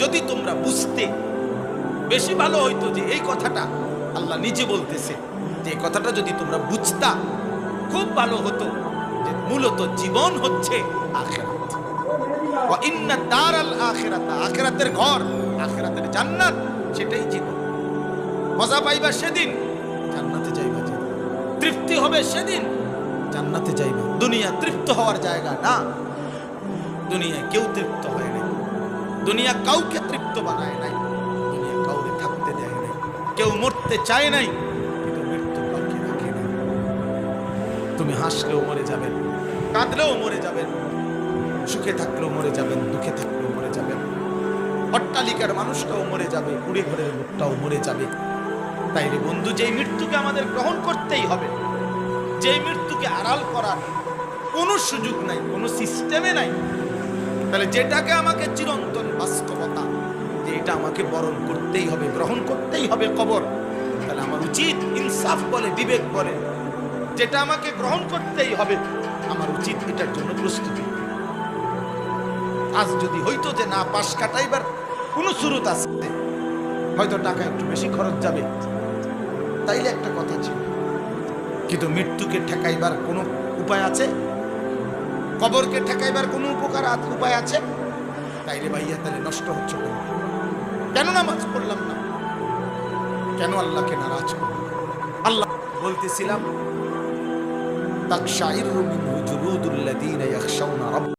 যদি তোমরা বুঝতে, বেশি ভালো হইতো যে এই কথাটা আল্লাহ নিজে বলতেছে, যে এই কথাটা যদি তোমরা বুঝতা খুব ভালো হতো, যে মূলত জীবন হচ্ছে আখিরাত। ওয়া ইন্না দারাল আখিরাত, আখিরাতের ঘর, আখিরাতের জান্নাত, সেটাই জীবন। মজা পাইবা সেদিন, জান্নাতে যাইবা যেদিন। তৃপ্তি হবে সেদিন, জান্নাতে যাইবা। দুনিয়া তৃপ্ত হওয়ার জায়গা না। দুনিয়া কেউ তৃপ্ত হয় নাই, দুনিয়া কাউকে তৃপ্ত বানায় নাই, দুনিয়া কাউকে থাকতে দেয় নাই। কেউ মরতে চায় নাই, কিন্তু মৃত্যু কাউকে রাখে নাই। তুমি হাসলেও মরে যাবেন, কাঁদলেও মরে যাবেন, সুখে থাকলেও মরে যাবেন, দুঃখে থাকলেও মরে যাবেন। অট্টালিকার মানুষটাও মরে যাবে, কুড়ে ঘরের লোকটাও মরে যাবে। তাইলে বন্ধু, যেই মৃত্যুকে আমাদের গ্রহণ করতেই হবে, যেই মৃত্যুকে আড়াল করার কোনো সুযোগ নাই, কোনো সিস্টেমে নাই, তাহলে যেটাকে আমাকে চিরন্তন বাস্তবতা, যে এটা আমাকে বরণ করতেই হবে, গ্রহণ করতেই হবে কবর, তাহলে আমার উচিত ইনসাফ বলে, বিবেক বলে, যেটা আমাকে গ্রহণ করতেই হবে, আমার উচিত এটার জন্য প্রস্তুতি। আজ যদি হইতো যে না, পাশ কাটাইবার কোনো সুরত আছে, হয়তো টাকা একটু বেশি খরচ যাবে, তাইলে একটা কথা ছিল। কিন্তু মৃত্যুকে ঠেকাইবার কোনো উপায় আছে? কবরকে ঠেকাইবার কোনো উপায় আছে? তাইলে ভাইয়া, তাহলে নষ্ট হচ্ছে কেন? কেন নামাজ পড়লাম না? কেন আল্লাহকে নারাজ করলাম? আল্লাহ বলতেছিলাম, তাকশাইরু মিনহু জুলুদুল্লাযীনা ইয়াখশাউনা রাব্বাহুম।